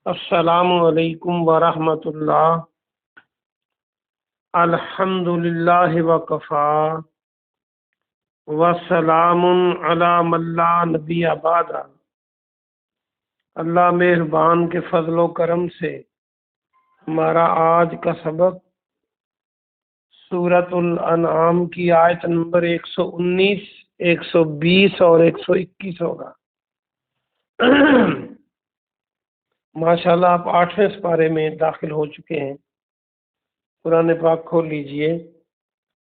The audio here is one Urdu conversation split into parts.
السلام علیکم ورحمۃ اللہ۔ الحمد للہ وکفا وسلام علی من لا نبی بعد۔ اللہ مہربان کے فضل و کرم سے ہمارا آج کا سبق سورۃ الانعام کی آیت نمبر 119، 120 اور 121 ہوگا۔ ماشاءاللہ آپ 8ویں سپارے میں داخل ہو چکے ہیں۔ قرآن پاک کھول لیجئے۔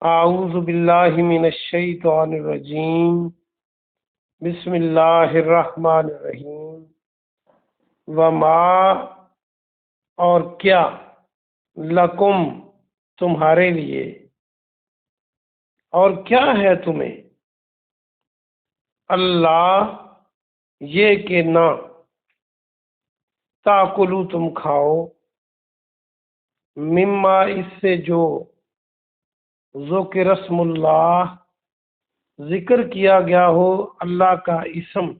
اعوذ باللہ من الشیطان الرجیم، بسم اللہ الرحمن الرحیم۔ وما اور کیا، لکم تمہارے لیے، اور کیا ہے تمہیں، اللہ یہ کہ نہ تاکلو تم کھاؤ، مما اس سے جو ذکر اسم اللہ ذکر کیا گیا ہو اللہ کا اسم،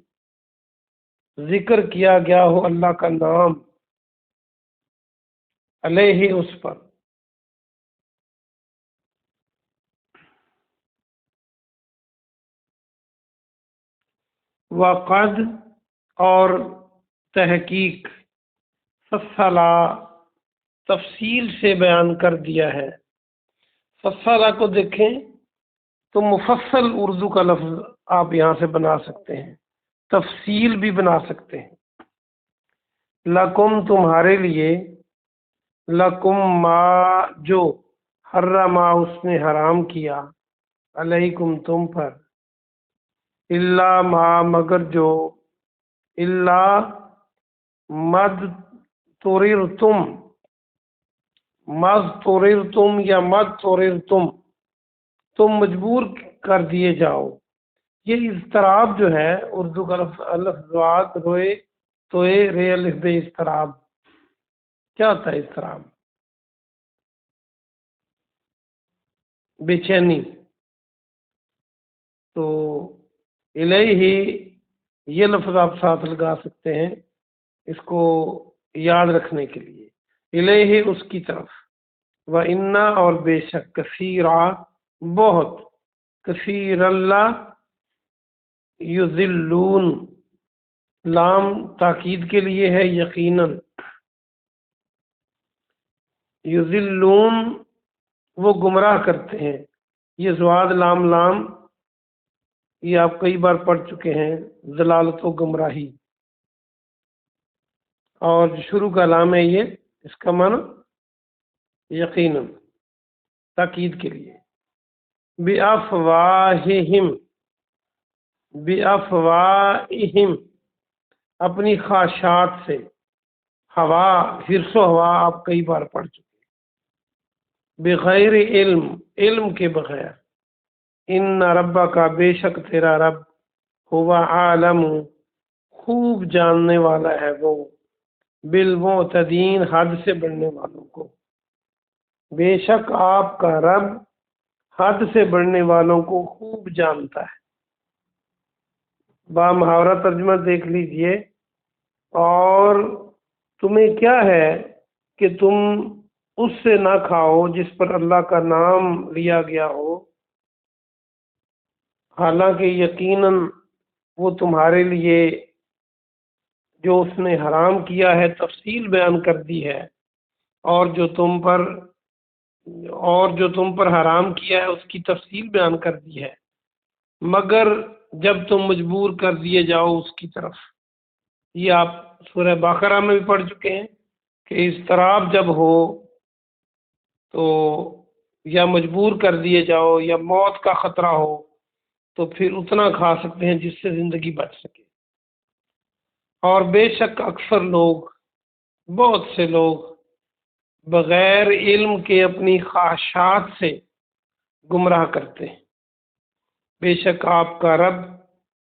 ذکر کیا گیا ہو اللہ کا نام، علیہ اس پر، وقد اور تحقیق، فصلا تفصیل سے بیان کر دیا ہے۔ فصلا کو دیکھیں تو مفصل اردو کا لفظ آپ یہاں سے بنا سکتے ہیں، تفصیل بھی بنا سکتے ہیں۔ لکم تمہارے لیے، لکم ما جو حرما اس نے حرام کیا، علیکم تم پر، الا ما مگر جو، الا مد توررتم، مز توررتم یا مد توررتم، تم مجبور کر دیے جاؤ۔ یہ اضطراب جو ہے اردو کا لفظ الفظات روئے توئے رے الف بے، اضطراب کیا ہوتا ہے؟ اضطراب بے چینی۔ تو الیہ یہ لفظ آپ ساتھ لگا سکتے ہیں اس کو یاد رکھنے کے لیے، الیہ اس کی طرف، وَإِنَّا اور بے شک، کثیرا بہت، کثیر اللہ یضلون لام تاکید کے لیے ہے، یقیناً، یضلون وہ گمراہ کرتے ہیں۔ یہ زواد لام لام یہ آپ کئی بار پڑھ چکے ہیں، ضلالت و گمراہی، اور جو شروع کا لام ہے یہ اس کا معنی یقیناً، تاکید کے لیے۔ بِأَفْوَاهِهِمْ، بِأَفْوَاهِهِمْ اپنی خواہشات سے، ہوا حرص و ہوا آپ کئی بار پڑھ چکے، بغیر علم علم کے بغیر، ان ربک بے شک تیرا رب، ہوا عالم خوب جاننے والا ہے وہ، بالمعتدین حد سے بڑھنے والوں کو، بے شک آپ کا رب حد سے بڑھنے والوں کو خوب جانتا ہے۔ با محاورہ ترجمہ دیکھ لیجئے۔ اور تمہیں کیا ہے کہ تم اس سے نہ کھاؤ جس پر اللہ کا نام لیا گیا ہو، حالانکہ یقیناً وہ تمہارے لیے جو اس نے حرام کیا ہے تفصیل بیان کر دی ہے، اور جو تم پر حرام کیا ہے اس کی تفصیل بیان کر دی ہے، مگر جب تم مجبور کر دیے جاؤ اس کی طرف۔ یہ آپ سورہ بقرہ میں بھی پڑھ چکے ہیں کہ اضطراب جب ہو تو یا مجبور کر دیے جاؤ یا موت کا خطرہ ہو تو پھر اتنا کھا سکتے ہیں جس سے زندگی بچ سکے۔ اور بے شک اکثر لوگ، بہت سے لوگ بغیر علم کے اپنی خواہشات سے گمراہ کرتے ہیں۔ بے شک آپ کا رب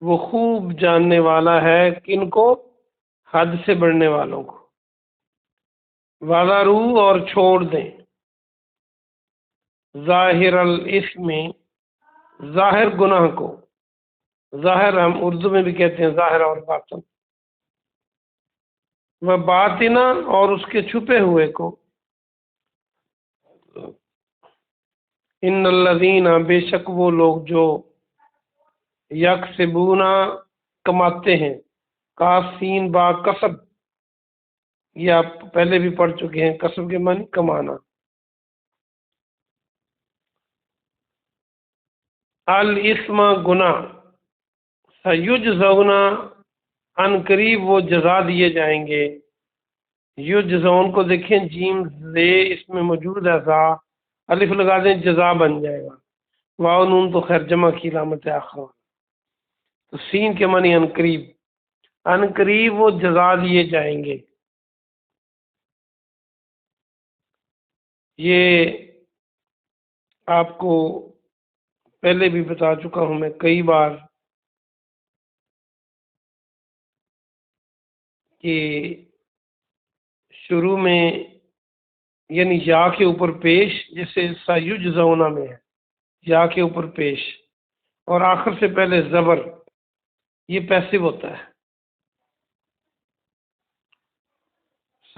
وہ خوب جاننے والا ہے، کن کو؟ حد سے بڑھنے والوں کو۔ وَذَرُوا اور چھوڑ دیں، ظاہر الاثم ظاہر گناہ کو، ظاہر ہم اردو میں بھی کہتے ہیں ظاہر اور باطن، و باطنا اور اس کے چھپے ہوئے کو، ان الذین بے شک وہ لوگ جو یکسبون کماتے ہیں، کاسین با کسب، یہ آپ پہلے بھی پڑھ چکے ہیں، کسب کے معنی کمانا، الاسم گناہ، سیجزون ان قریب وہ جزا دیے جائیں گے، یجزون کو دیکھیں جیم زے اس میں موجود ہے، زا الف لگا دیں جزا بن جائے گا، واو نون تو خیر جمع کی علامت آخر، تو سین کے معنی ان قریب وہ جزا دیے جائیں گے۔ یہ آپ کو پہلے بھی بتا چکا ہوں میں کئی بار کہ شروع میں یعنی یا کے اوپر پیش، جیسے سیجزون میں ہے یا کے اوپر پیش، اور آخر سے پہلے زبر، یہ پیسو ہوتا ہے،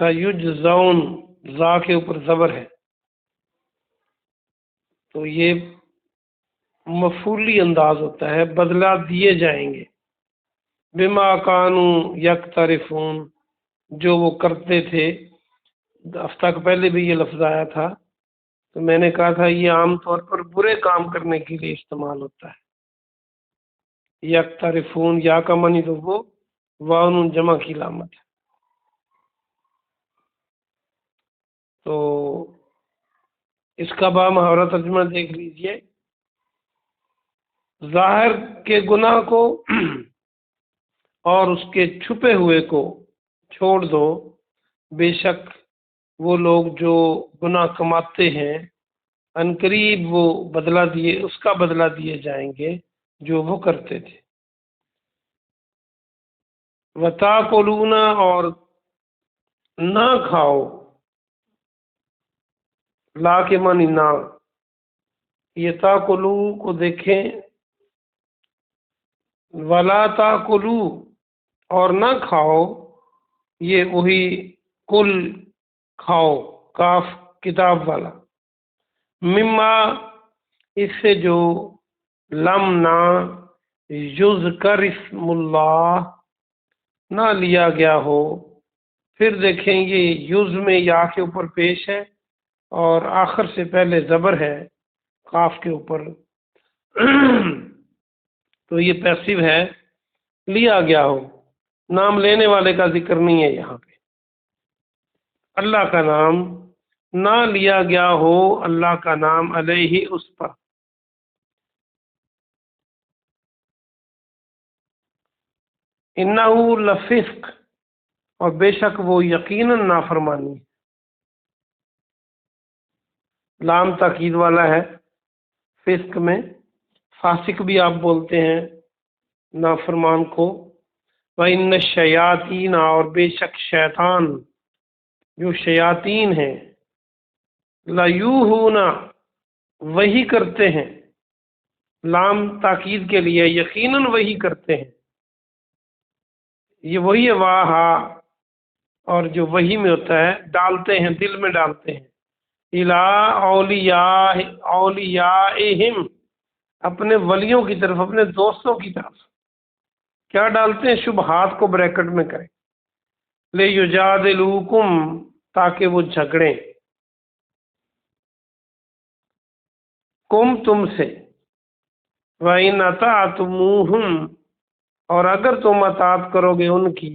سیجزون زا کے اوپر زبر ہے، تو یہ مفعولی انداز ہوتا ہے، بدلہ دیے جائیں گے، بما کانوا یقترفون، جو وہ کرتے تھے۔ ہفتہ کے پہلے بھی یہ لفظ آیا تھا، تو میں نے کہا تھا یہ عام طور پر برے کام کرنے کے لیے استعمال ہوتا ہے، یقترفون یا کا معنی تو وہ، واو جمع کی علامت ہے۔ تو اس کا با محاورہ ترجمہ دیکھ لیجئے، ظاہر کے گناہ کو اور اس کے چھپے ہوئے کو چھوڑ دو، بے شک وہ لوگ جو گناہ کماتے ہیں عنقریب وہ بدلہ دیے، اس کا بدلہ دیے جائیں گے جو وہ کرتے تھے۔ وَتَأْكُلُونَ اور نہ کھاؤ، لا کے معنی نہ، یہ تاکلو کو دیکھیں، ولا تاکلو اور نہ کھاؤ، یہ وہی کل کھاؤ، کاف کتاب والا، مما اس سے جو لم نہ یذکر اسم اللہ نہ لیا گیا ہو، پھر دیکھیں یہ یز میں یا کے اوپر پیش ہے اور آخر سے پہلے زبر ہے قاف کے اوپر، تو یہ پیسو ہے، لیا گیا ہو، نام لینے والے کا ذکر نہیں ہے یہاں پہ، اللہ کا نام نہ لیا گیا ہو، اللہ کا نام علیہ اس پر، انہو لفسق اور بے شک وہ یقیناً نافرمانی، لام تاکید والا ہے، فسق میں فاسق بھی آپ بولتے ہیں نافرمان کو، وَإِنَّ الشَّيَاطِينَ اور بے شک شیطان جو شیاطین ہیں، لَيُوحُونَ وحی کرتے ہیں، لام تاکید کے لیے یقیناً وحی کرتے ہیں، یہ وہی ہے واہا، اور جو وحی میں ہوتا ہے ڈالتے ہیں، دل میں ڈالتے ہیں، اولیائہم اپنے ولیوں کی طرف، اپنے دوستوں کی طرف، کیا ڈالتے ہیں؟ شبہات کو بریکٹ میں کریں، لیجادلوکم تاکہ وہ جھگڑیں، کم تم سے، وَإِنْ أَطَعْتُمُوهُمْ اور اگر تم اطاعت کرو گے ان کی،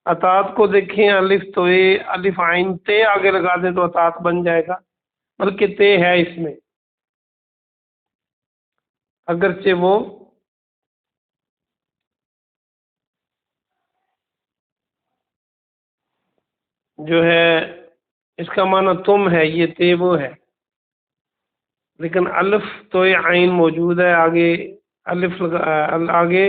اطاعت کو دیکھیں الف تو اے، الف عین تے آگے لگا دیں تو اطاعت بن جائے گا، بلکہ تے ہے اس میں، اگرچہ وہ جو ہے اس کا معنی تم ہے، یہ تے وہ ہے، لیکن الف تو عین موجود ہے، آگے الف آگے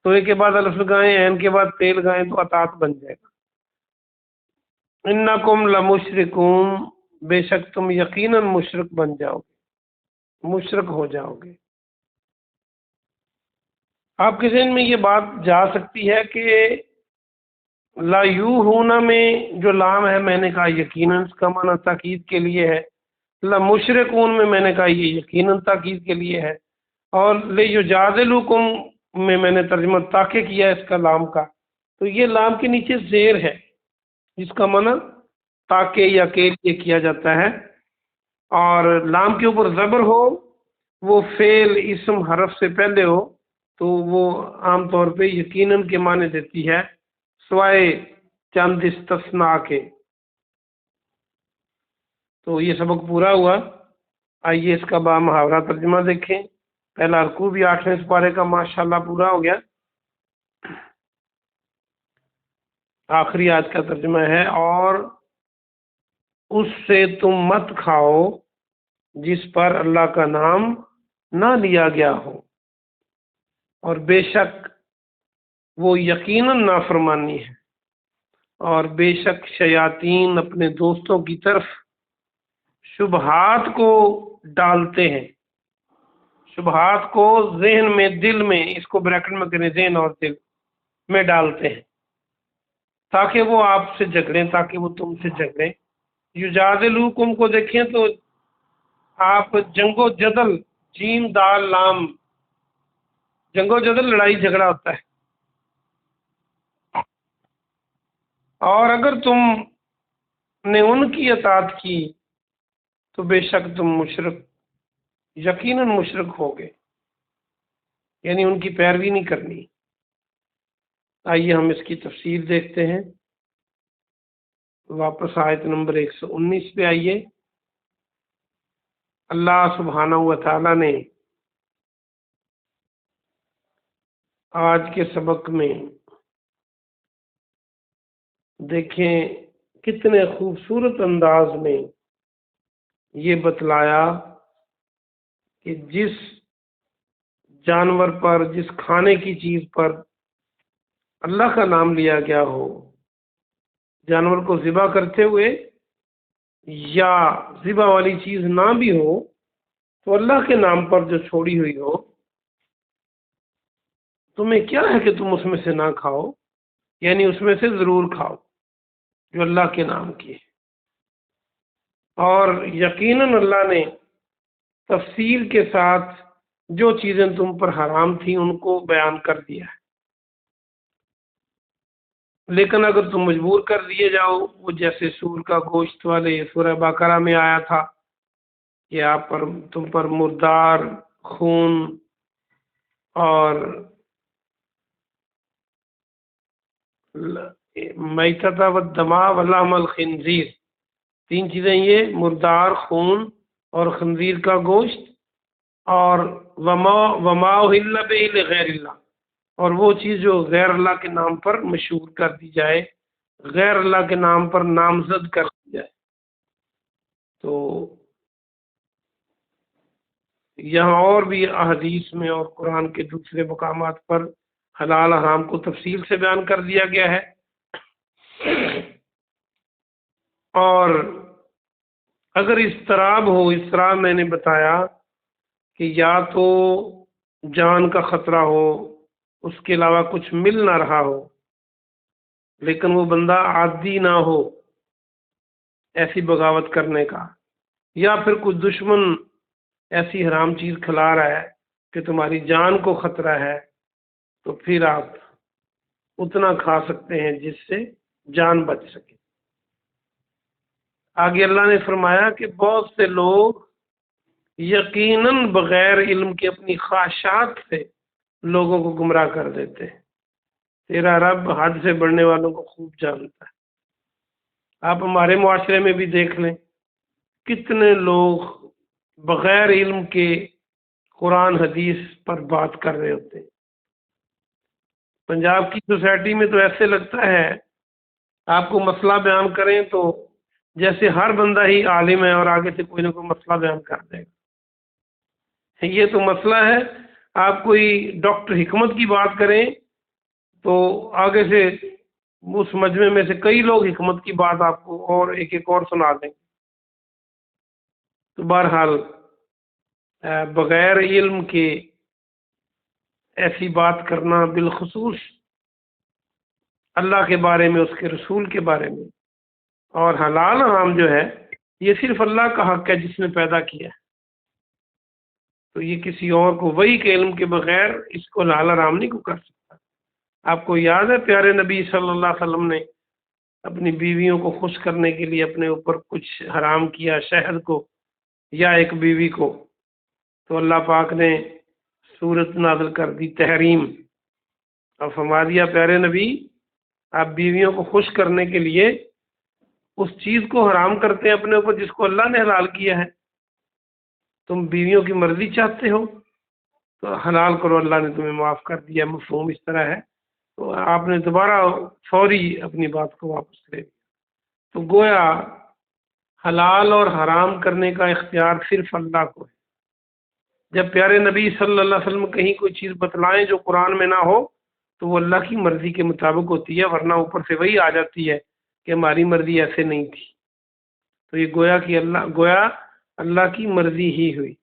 تو کے بعد الف لگائیں، عین کے بعد تے لگائیں تو اطاعت بن جائے گا۔ انکم لمشرکون بے شک تم یقیناً مشرک بن جاؤ گے، مشرک ہو جاؤ گے۔ آپ کے ذہن میں یہ بات جا سکتی ہے کہ لا یو ہونا میں جو لام ہے میں نے کہا یقیناً اس کا معنی تاکید کے لیے ہے، لا مشرکون میں نے کہا یہ یقیناً تاکید کے لیے ہے، اور لے یجادلوکم میں نے ترجمہ تاکہ کیا ہے اس کا لام کا، تو یہ لام کے نیچے زیر ہے جس کا معنی تاکہ یا کے لیے کیا جاتا ہے، اور لام کے اوپر زبر ہو، وہ فعل اسم حرف سے پہلے ہو تو وہ عام طور پہ یقیناً کے معنی دیتی ہے، سوائے چند استثناء کے۔ تو یہ سبق پورا ہوا، آئیے اس کا با محاورہ ترجمہ دیکھیں۔ پہلا رکوع بھی 8ویں سپارے کا ماشاءاللہ پورا ہو گیا۔ آخری آج کا ترجمہ ہے، اور اس سے تم مت کھاؤ جس پر اللہ کا نام نہ لیا گیا ہو، اور بے شک وہ یقیناً نافرمانی ہے، اور بے شک شیاطین اپنے دوستوں کی طرف شبہات کو ڈالتے ہیں، شبہات کو ذہن میں، دل میں، اس کو بریکٹ میں کریں، ذہن اور دل میں ڈالتے ہیں تاکہ وہ آپ سے جھگڑیں، تاکہ وہ تم سے جھگڑیں۔ یجادلوکم کو دیکھیں تو آپ جنگ و جدل، جیم دال لام، جنگ و جدل لڑائی جھگڑا ہوتا ہے، اور اگر تم نے ان کی اطاعت کی تو بے شک تم مشرک، یقیناً مشرک ہوگے، یعنی ان کی پیروی نہیں کرنی۔ آئیے ہم اس کی تفسیر دیکھتے ہیں۔ واپس آیت نمبر 119 پہ آئیے۔ اللہ سبحانہ و تعالی نے آج کے سبق میں دیکھیں کتنے خوبصورت انداز میں یہ بتلایا کہ جس جانور پر، جس کھانے کی چیز پر اللہ کا نام لیا گیا ہو، جانور کو ذبح کرتے ہوئے، یا ذبح والی چیز نہ بھی ہو تو اللہ کے نام پر جو چھوڑی ہوئی ہو، تمہیں کیا ہے کہ تم اس میں سے نہ کھاؤ، یعنی اس میں سے ضرور کھاؤ جو اللہ کے نام کی ہے۔ اور یقیناً اللہ نے تفصیل کے ساتھ جو چیزیں تم پر حرام تھیں ان کو بیان کر دیا ہے، لیکن اگر تم مجبور کر دیے جاؤ، وہ جیسے سور کا گوشت والے سورہ بقرہ میں آیا تھا کہ تم پر مردار، خون اور میتۃ والدماء ولحم الخنزیر، 3 چیزیں یہ مردار، خون اور خنزیر کا گوشت، اور وما اہل بہ لغیر اللہ، اور وہ چیز جو غیر اللہ کے نام پر مشہور کر دی جائے، غیر اللہ کے نام پر نامزد کر دی جائے۔ تو یہاں اور بھی احادیث میں اور قرآن کے دوسرے مقامات پر حلال حرام کو تفصیل سے بیان کر دیا گیا ہے، اور اگر اضطراب ہو، اضطراب میں نے بتایا کہ یا تو جان کا خطرہ ہو، اس کے علاوہ کچھ مل نہ رہا ہو، لیکن وہ بندہ عادی نہ ہو ایسی بغاوت کرنے کا، یا پھر کوئی دشمن ایسی حرام چیز کھلا رہا ہے کہ تمہاری جان کو خطرہ ہے، تو پھر آپ اتنا کھا سکتے ہیں جس سے جان بچ سکے۔ آگے اللہ نے فرمایا کہ بہت سے لوگ یقیناً بغیر علم کے اپنی خواہشات سے لوگوں کو گمراہ کر دیتے ہیں، تیرا رب حد سے بڑھنے والوں کو خوب جانتا ہے۔ آپ ہمارے معاشرے میں بھی دیکھ لیں، کتنے لوگ بغیر علم کے قرآن حدیث پر بات کر رہے ہوتے ہیں۔ پنجاب کی سوسائٹی میں تو ایسے لگتا ہے آپ کو مسئلہ بیان کریں تو جیسے ہر بندہ ہی عالم ہے اور آگے سے کوئی نہ کوئی مسئلہ بیان کر دے گا۔ یہ تو مسئلہ ہے، آپ کوئی ڈاکٹر حکمت کی بات کریں تو آگے سے اس مجمع میں سے کئی لوگ حکمت کی بات آپ کو اور ایک اور سنا دیں۔ تو بہرحال بغیر علم کے ایسی بات کرنا، بالخصوص اللہ کے بارے میں، اس کے رسول کے بارے میں. اور حلال حرام جو ہے یہ صرف اللہ کا حق ہے جس نے پیدا کیا ہے. تو یہ کسی اور کو وہی کے علم کے بغیر اس کو حلال حرام نہیں کو کر سکتا. آپ کو یاد ہے پیارے نبی صلی اللہ علیہ وسلم نے اپنی بیویوں کو خوش کرنے کے لیے اپنے اوپر کچھ حرام کیا، شہد کو یا ایک بیوی کو، تو اللہ پاک نے سورت نازل کر دی تحریم، اور فرما دیا پیارے نبی آپ بیویوں کو خوش کرنے کے لیے اس چیز کو حرام کرتے ہیں اپنے اوپر جس کو اللہ نے حلال کیا ہے. تم بیویوں کی مرضی چاہتے ہو تو حلال کرو، اللہ نے تمہیں معاف کر دیا. مفہوم اس طرح ہے. تو آپ نے دوبارہ فوری اپنی بات کو واپس لے لیا. تو گویا حلال اور حرام کرنے کا اختیار صرف اللہ کو ہے. جب پیارے نبی صلی اللہ علیہ وسلم کہیں کوئی چیز بتلائیں جو قرآن میں نہ ہو تو وہ اللہ کی مرضی کے مطابق ہوتی ہے، ورنہ اوپر سے وہی آ جاتی ہے کہ ہماری مرضی ایسے نہیں تھی. تو یہ گویا اللہ کی مرضی ہی ہوئی.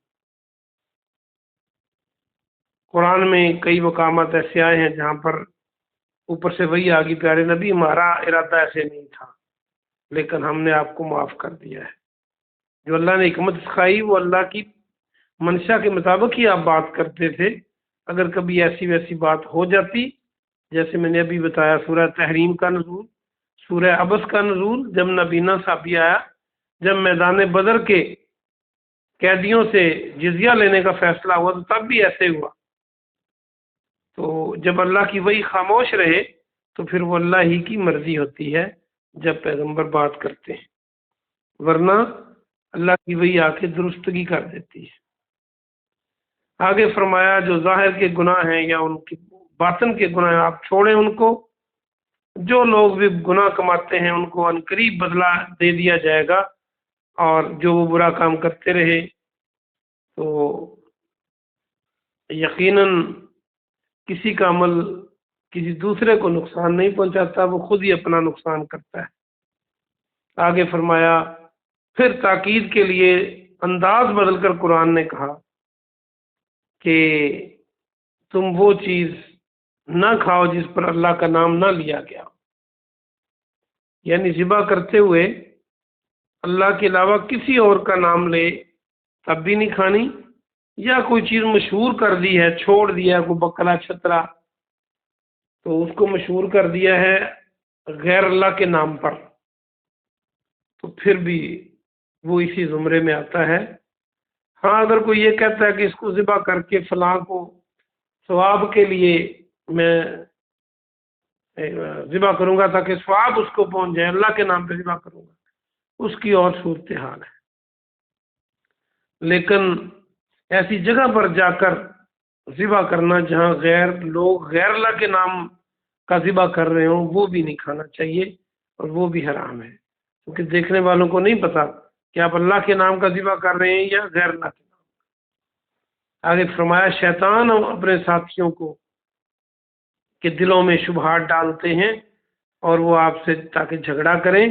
قرآن میں کئی مقامات ایسے آئے ہیں جہاں پر اوپر سے وہی آ گئی پیارے نبی ہمارا ارادہ ایسے نہیں تھا لیکن ہم نے آپ کو معاف کر دیا ہے. جو اللہ نے حکمت سکھائی وہ اللہ کی منشا کے مطابق ہی آپ بات کرتے تھے. اگر کبھی ایسی ویسی بات ہو جاتی، جیسے میں نے ابھی بتایا سورہ تحریم کا نزول، سورہ عبس کا نزول، جب نبینا صحابی آیا، جب میدان بدر کے قیدیوں سے جزیہ لینے کا فیصلہ ہوا تو تب بھی ایسے ہوا. تو جب اللہ کی وہی خاموش رہے تو پھر وہ اللہ ہی کی مرضی ہوتی ہے جب پیغمبر بات کرتے ہیں، ورنہ اللہ کی وہی آ کے درستگی کر دیتی ہے. آگے فرمایا جو ظاہر کے گناہ ہیں یا ان کی باطن کے گناہ ہیں آپ چھوڑیں ان کو. جو لوگ بھی گناہ کماتے ہیں ان کو عنقریب بدلہ دے دیا جائے گا، اور جو وہ برا کام کرتے رہے تو یقیناً کسی کا عمل کسی دوسرے کو نقصان نہیں پہنچاتا، وہ خود ہی اپنا نقصان کرتا ہے. آگے فرمایا پھر تاکید کے لیے انداز بدل کر قرآن نے کہا کہ تم وہ چیز نہ کھاؤ جس پر اللہ کا نام نہ لیا گیا. یعنی ذبح کرتے ہوئے اللہ کے علاوہ کسی اور کا نام لے تب بھی نہیں کھانی، یا کوئی چیز مشہور کر دی ہے، چھوڑ دیا کوئی بکرا چھترا تو اس کو مشہور کر دیا ہے غیر اللہ کے نام پر، تو پھر بھی وہ اسی زمرے میں آتا ہے. ہاں اگر کوئی یہ کہتا ہے کہ اس کو ذبح کر کے فلاں کو ثواب کے لیے میں ذبح کروں گا تاکہ ثواب اس کو پہنچ جائے، اللہ کے نام پہ ذبح کروں گا، اس کی اور صورتحال ہے. لیکن ایسی جگہ پر جا کر ذبح کرنا جہاں لوگ غیر اللہ کے نام کا ذبح کر رہے ہوں وہ بھی نہیں کھانا چاہیے، اور وہ بھی حرام ہے، کیونکہ دیکھنے والوں کو نہیں پتا کہ آپ اللہ کے نام کا ذبح کر رہے ہیں یا غیر اللہ کے نام. آگے فرمایا شیطان اپنے ساتھیوں کو کہ دلوں میں شبہات ڈالتے ہیں اور وہ آپ سے تاکہ جھگڑا کریں.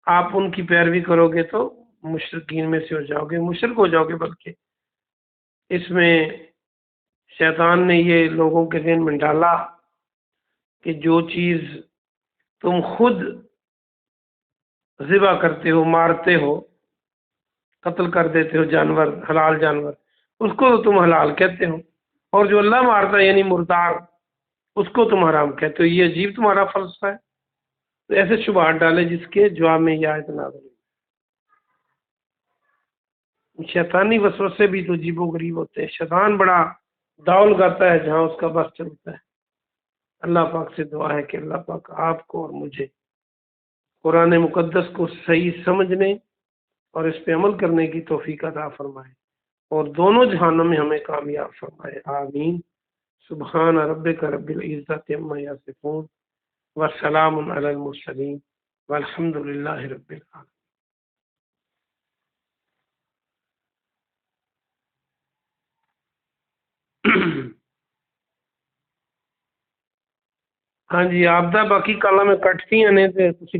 آپ ان کی پیروی کرو گے تو مشرکین میں سے ہو جاؤ گے، مشرک ہو جاؤ گے. بلکہ اس میں شیطان نے یہ لوگوں کے ذہن میں ڈالا کہ جو چیز تم خود ذبح کرتے ہو، مارتے ہو، قتل کر دیتے ہو جانور، حلال جانور، اس کو تو تم حلال کہتے ہو، اور جو اللہ مارتا ہے یعنی مردار اس کو تم حرام کہتے ہو. یہ عجیب تمہارا فلسفہ ہے. تو ایسے شبہات ڈالے جس کے جواب میں یہ آیت نازل ہوئی. شیطانی وسوسے بھی تو عجیب و غریب ہوتے ہیں. شیطان بڑا داؤ لگاتا ہے جہاں اس کا بس چلتا ہے. اللہ پاک سے دعا ہے کہ اللہ پاک آپ کو اور مجھے قرآن مقدس کو صحیح سمجھنے اور اس پہ عمل کرنے کی توفیق عطا فرمائے، اور دونوں جہانوں میں ہمیں کامیاب فرمائے. آمین. سبحان ربک رب العزت عما یصفون والسلام علی المرسلین والحمد للہ رب العالمین. ہاں جی آپ دا باقی کالا میں کٹتی ہیں نے تے تسی